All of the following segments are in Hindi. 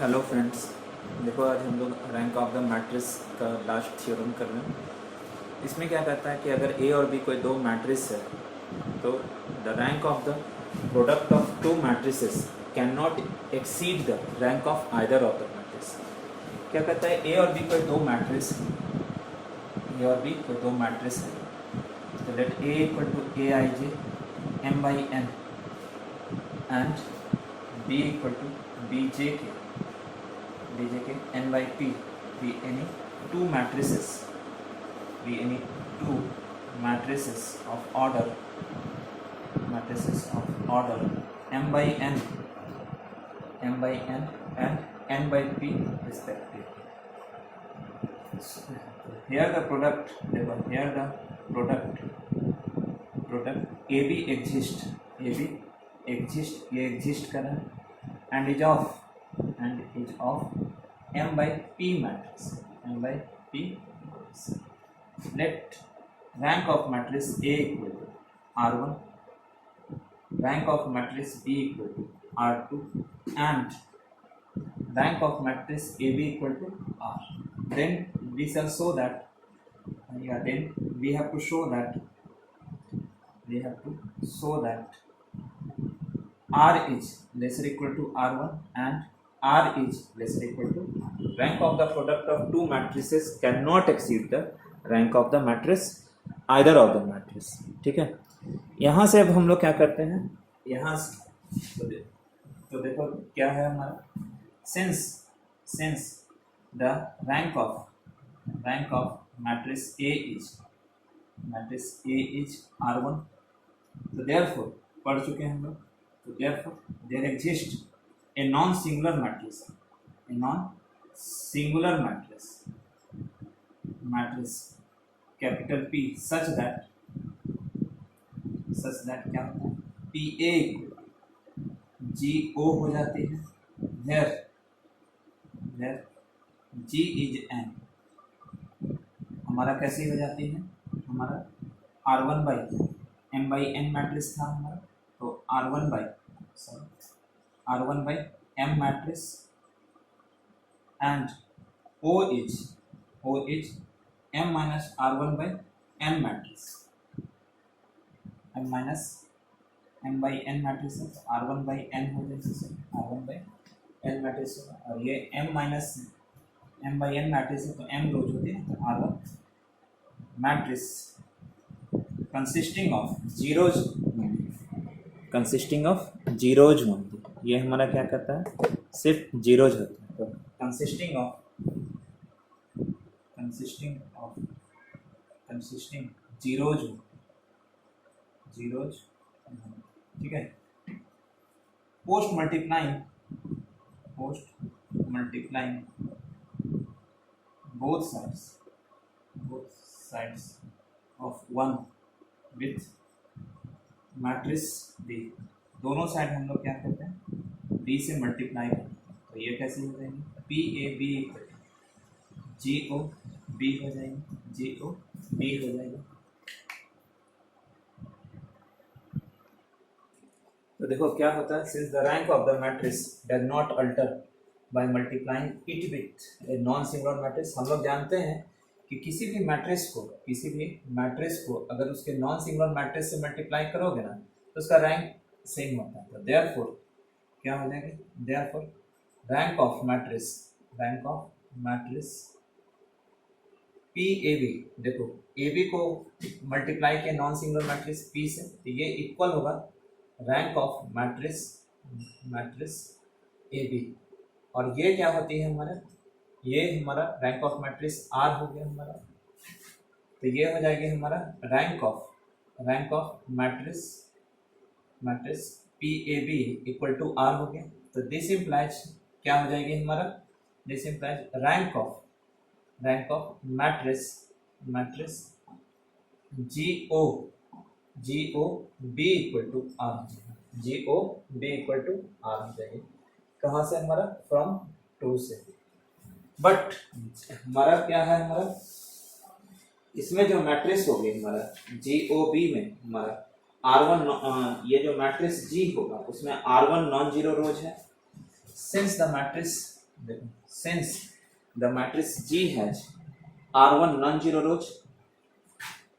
हेलो फ्रेंड्स, देखो आज हम लोग रैंक ऑफ द मैट्रिक्स का लास्ट थ्योरम कर रहे हैं। इसमें क्या कहता है कि अगर ए और बी कोई दो मैट्रिक्स है तो the rank of the product of to matrices can not exceed the rank of either of the matrix. क्या कहता है, ए और बी कोई दो मैट्रिक्स है, ए और बी कोई दो मैट्रिक्स है, तो let A equal to A I J M by N and B equal to B J K n by p be any two matrices of order m by n and n by p respectively. So, here the product AB exists, ये exist कर रहा है and is of m by p matrix. Let rank of matrix A equal to R1, rank of matrix B equal to R2 and rank of matrix AB equal to R. Then we shall show that we have to show that R is lesser equal to R1 and R is lesser equal to rank of the product of two matrices cannot exceed the rank of the matrix either of the matrix. ठीक है, यहाँ से अब हम लोग क्या करते हैं, यहाँ से तो देखो क्या है हमारा, since the rank of matrix A is R1, तो therefore पढ़ चुके हैं हम लोग, तो therefore there exists a non-singular matrix capital P such that क्या होता है, PA GO हो जाती है, where G is n हमारा कैसी हो जाती है, हमारा R1 by m by n matrix था हमारा, तो R1 by m matrix and O is m minus R1 by n matrix, m minus m by n matrix है, तो R1 by n हो जाएगा, R1 by n मैट्रिक्स होगा, और ये m minus m by n matrix है, तो m रोज होती है, तो R1 matrix consisting of zeros only, ये हमारा क्या करता है, सिर्फ जीरोज होता है, तो कंसिस्टिंग जीरोज, ठीक है। Post multiplying both sides of one with matrix B, दोनों साइड हम लोग क्या करते हैं, B से मल्टीप्लाई करते हैं, तो ये कैसे हो जाएंगे, PAB GOB हो जाएंगे, GOB हो जाएगा। तो देखो क्या होता है, since the rank of the matrix does not alter by multiplying it with a non singular matrix. हम लोग जानते हैं कि किसी भी मैट्रिक्स को अगर उसके नॉन सिंगुलर मैट्रिक्स से मल्टीप्लाई करोगे ना, तो उसका रैंक सेम होता है, तो देयरफॉर क्या हो जाएगा, therefore rank of matrix PAB, देखो AB को मल्टीप्लाई किया नॉन सिंगुलर मैट्रिक्स P से, तो ये इक्वल होगा रैंक ऑफ मैट्रिक्स AB, और ये क्या होती है हमारा, ये हमारा रैंक ऑफ मैट्रिक्स R हो गया हमारा, तो ये हो जाएगी हमारा rank of matrix PAB equal to R हो गया, तो दिस इम्प्लाइज क्या हो जाएगी हमारा, this implies rank of matrix GOB equal to R, GOB equal to R हो जाएगी, कहाँ से हमारा, फ्रॉम 2 से। बट हमारा क्या है, हमारा इसमें जो मैट्रिक्स होगी हमारा GOB में हमारा R1 ये जो मैट्रिक्स G होगा उसमें R1 नॉन जीरो रोज है। सिंस द मैट्रिक्स देखो since the matrix G has R1 non zero rose,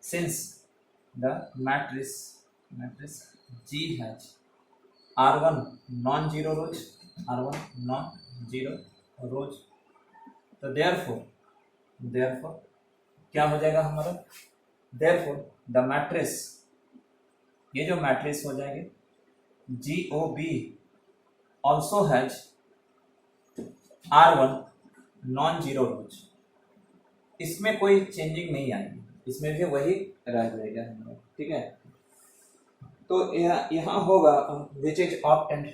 since the matrix G has R1 non zero rose, R1 non zero रोज, तो देयरफॉर क्या हो जाएगा हमारा, देयरफॉर द मैट्रिक्स, ये जो मैट्रिक्स हो जाएंगे GOB also has R1 non zero रोज, इसमें कोई चेंजिंग नहीं आएगी, इसमें भी वही रह जाएगा हमारा, ठीक है। तो यहाँ होगा which is obtained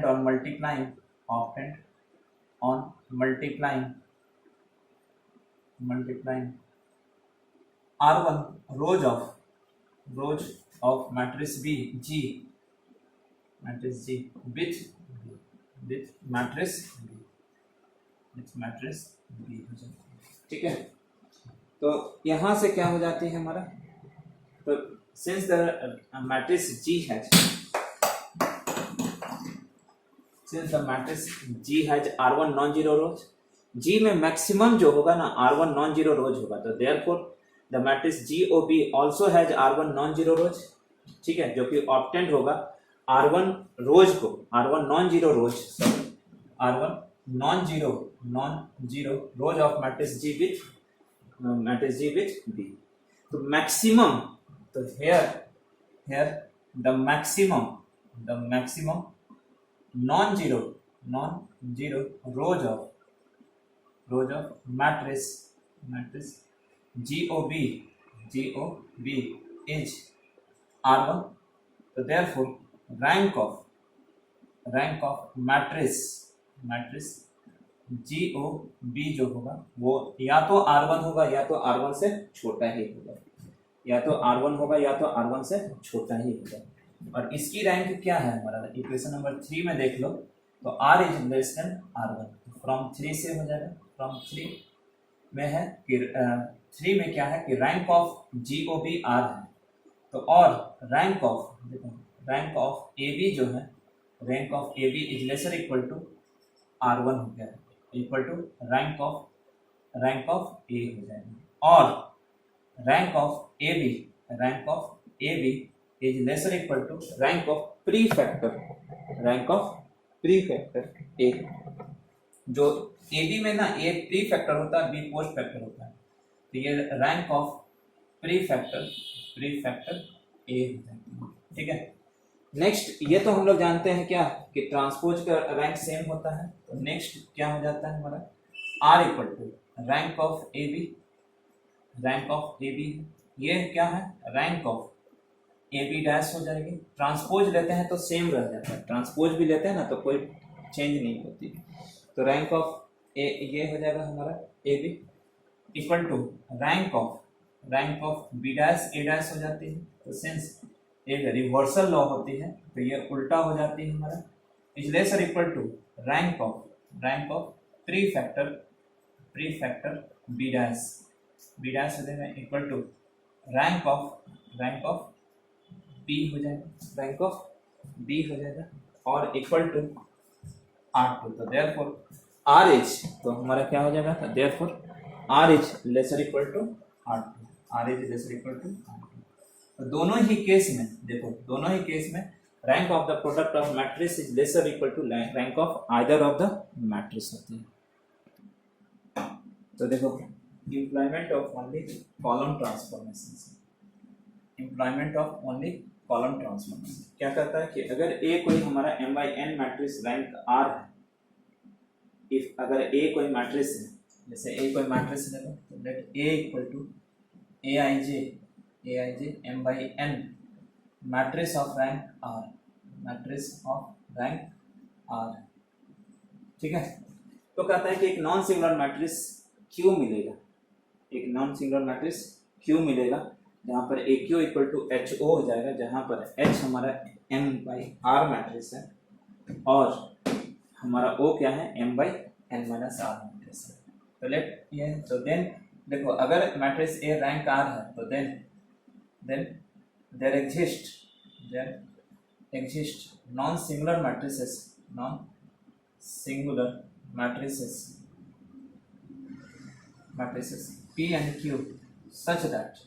on multiplying R1 rose of matrix G with matrix B, ठीक है। तो यहां से क्या हो जाती है हमारा, तो since the matrix G has R1 non zero rose, G में मैक्सिमम जो होगा ना R1 नॉन जीरो रोज होगा, तो therefore the matrix GOB also has R1 non zero रोज, ठीक है, जो कि ऑप्टेंड होगा R1 non zero rose of matrix G with B। तो मैक्सिमम, तो here the maximum non zero rose of matrix GOB is R1, तो therefore rank of matrix GOB जो होगा वो या तो R1 होगा या तो R1 से छोटा ही होगा, और इसकी रैंक क्या है हमारा, इक्वेशन नंबर 3 में देख लो, तो R is less than R1, from 3 से हो जाएगा, फ्रॉम 3 में है कि 3 में क्या है कि रैंक ऑफ GOB R है, तो और रैंक ऑफ AB जो है, rank of AB is lesser equal to R1 हो गया, equal to rank of A हो जाएगा, और rank of AB is lesser equal to rank of prefactor A, जो AB में ना A प्रीफैक्टर होता है, B पोस्ट फैक्टर होता है, तो ये रैंक ऑफ प्रीफैक्टर A हो जाएगा, ठीक है। नेक्स्ट ये तो हम लोग जानते हैं क्या कि ट्रांसपोज का रैंक सेम होता है, तो नेक्स्ट क्या हो जाता है हमारा, R equal to rank of AB, ये क्या है, रैंक ऑफ AB डैश हो जाएगी, ट्रांसपोज लेते हैं तो सेम रह जाता है, ट्रांसपोज भी लेते हैं ना तो कोई चेंज नहीं होती, तो रैंक ऑफ A ये हो जाएगा हमारा AB equal to rank of B dash A dash हो जाती है, तो सिंस एक रिवर्सल लॉ होती है तो ये उल्टा हो जाती है हमारा, is lesser equal to rank of prefactor B dash हो जाएगा equal to rank of B हो जाएगा, और इक्वल टू R2, तो देयरफॉर R इज, तो हमारा क्या हो जाएगा, therefore R is lesser equal to R2, तो दोनों ही केस में देखो, rank of the product of matrix is lesser equal to rank of either of the matrix होती है। तो देखो employment of only column transformation, क्या कहता है कि अगर A कोई हमारा m/n मैट्रिक्स रैंक R है, इफ अगर A कोई मैट्रिक्स है, जैसे A कोई मैट्रिक्स है तो let A equal to Aij m/n matrix of rank R, ठीक है। तो कहता है कि एक नॉन सिंगुलर मैट्रिक्स Q मिलेगा, जहाँ पर AQ इक्वल टू HO हो जाएगा, जहाँ पर H हमारा m/R मैट्रिक्स है और हमारा O क्या है, m/n - R मैट्रिक्स है। तो लेट ये, तो देन देखो अगर मैट्रिक्स A रैंक R है तो then there exist non-singular matrices P and Q such that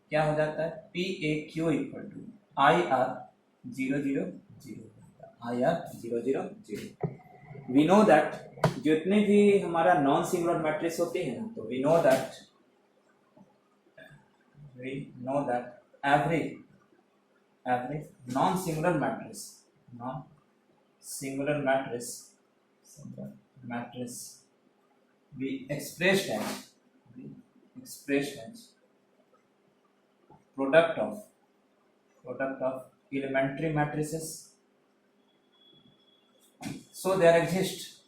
क्या हो जाता है, P A Q equal to I R 0 0 0, I R 0 0 0। We know that जितने भी हमारा नॉन सिंगुलर मैट्रिक्स होते हैं ना, तो we know that every non singular matrix we expressed as product of elementary matrices. So there exist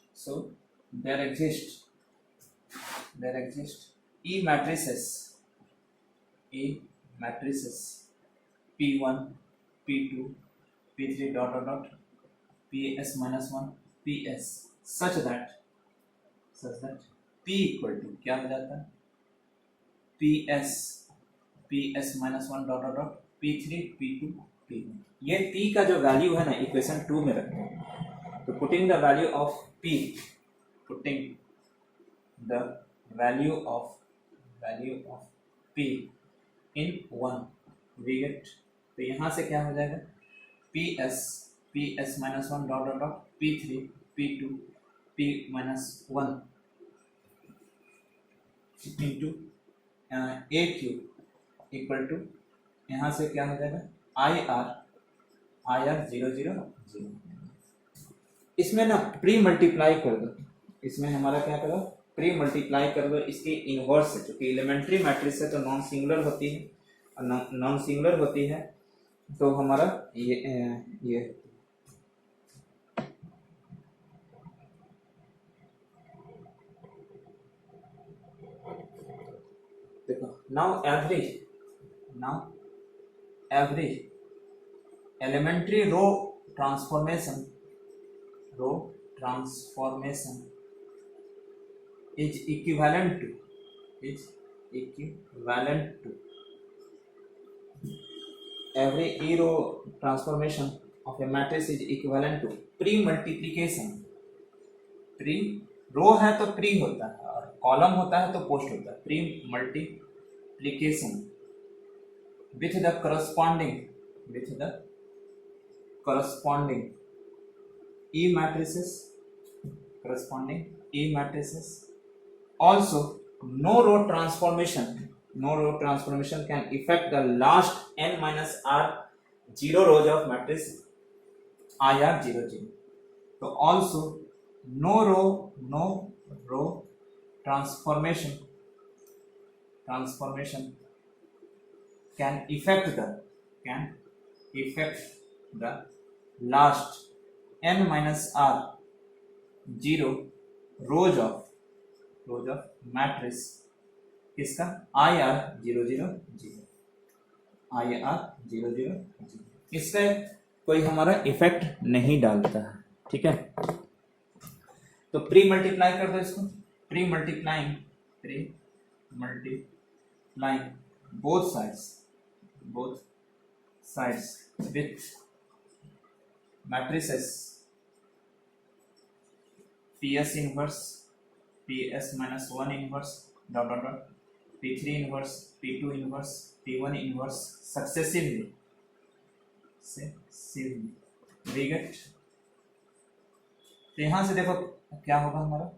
E matrices P1 P2 P3 dot PS minus 1 PS such that P equal to क्या हो जाता है, PS minus 1 dot P3 P2 P1। ये P का जो वैल्यू है ना इक्वेशन 2 में रखते हैं, तो putting the value of P in 1 we get, तो यहाँ से क्या हो जाएगा, PS minus 1 dot P3 P2 P minus 1 into AQ equal to, यहाँ से क्या हो जाएगा, IR 0 0 0। इसमें ना प्री मल्टीप्लाई कर दो, इसमें हमारा क्या करो, प्री मल्टीप्लाई कर दो इसके इनवर्स से, क्योंकि एलिमेंट्री मैट्रिक्स है तो नॉन सिंगुलर होती है, तो हमारा ये देखो, now every elementary row transformation is equivalent to every e row transformation of a matrix is equivalent to pre-multiplication। Pre row है तो प्री होता है और कॉलम होता है तो पोस्ट होता है, pre multiplication with the corresponding E matrices। Also no row transformation can affect the last n minus r 0 rows of matrix IR 0 0। तो also no row transformation can affect the last n minus r 0 rows of matrix किसका, IR 0 0 0। इससे कोई हमारा इफेक्ट नहीं डालता है, ठीक है। तो प्री मल्टीप्लाई कर दो इसको, pre multiplying both sides with matrices PS inverse, PS minus 1 inverse dot P3 inverse, P2 inverse, P1 inverse successively we get। तो यहाँ से देखो क्या होगा हमारा,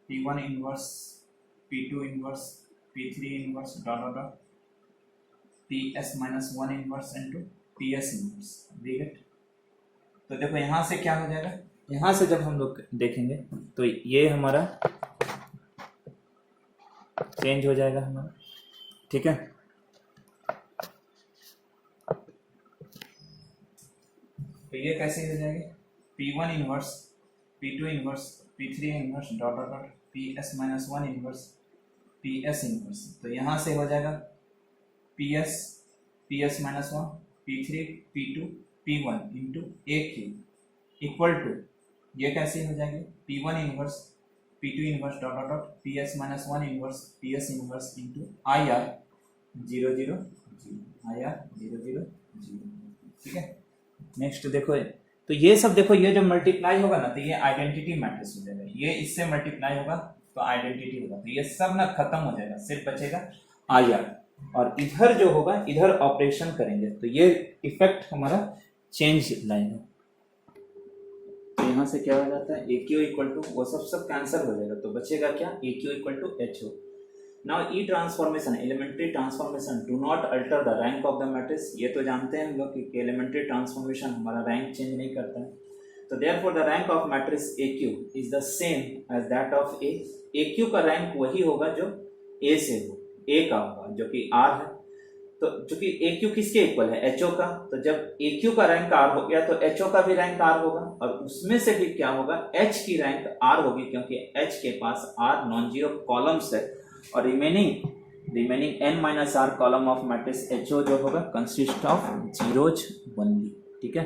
P1 inverse, P2 inverse, P3 inverse dot PS minus 1 inverse into PS inverse we get। तो देखो यहाँ से क्या हो जाएगा, यहाँ से जब हम लोग देखेंगे तो ये हमारा चेंज हो जाएगा हमारा, ठीक है। तो ये कैसे हो जाएगी, P1 inverse, P2 inverse, P3 inverse dot PS minus 1 inverse, PS inverse. तो यहाँ से हो जाएगा PS minus 1, P3 P2 P1 into AQ equal to, ये कैसे हो जाएगी, P1 inverse, P2 inverse dot PS minus 1 inverse, PS inverse into IR 0 0 आया 0 0 0, ठीक है। नेक्स्ट देखो तो ये सब देखो, ये जो मल्टीप्लाई होगा ना तो ये आइडेंटिटी मैट्रिक्स हो जाएगा, ये इससे मल्टीप्लाई होगा तो आइडेंटिटी होगा, तो ये सब ना खत्म हो जाएगा, सिर्फ बचेगा आया। और इधर जो होगा इधर ऑपरेशन करेंगे तो ये इफेक्ट हमारा चेंज लाएगा। तो यहाँ से क्या हो जाता है, ए क्यू इक्वल टू, वो सब कैंसिल हो जाएगा, तो बचेगा क्या, A Q equal to H O. Now E transformation, elementary transformation do not alter the rank of the matrix. ये तो जानते हैं हम लोग कि एलिमेंट्री ट्रांसफॉर्मेशन हमारा रैंक चेंज नहीं करता है। तो therefore the rank of matrix A Q is the same as that of A. A Q का रैंक वही होगा जो ए से हो, ए का होगा जो कि आर है। तो चूंकि ए क्यू किसके इक्वल है, एच ओ का, तो जब ए क्यू का रैंक आर हो गया तो एच ओ का भी रैंक आर होगा, और उसमें से भी क्या होगा, एच की रैंक आर होगी, क्योंकि एच के पास आर नॉन जीरो कॉलम्स है, और remaining n minus R column of matrix H ओ जो होगा कंसिस्ट ऑफ जीरोज ओनली, ठीक है।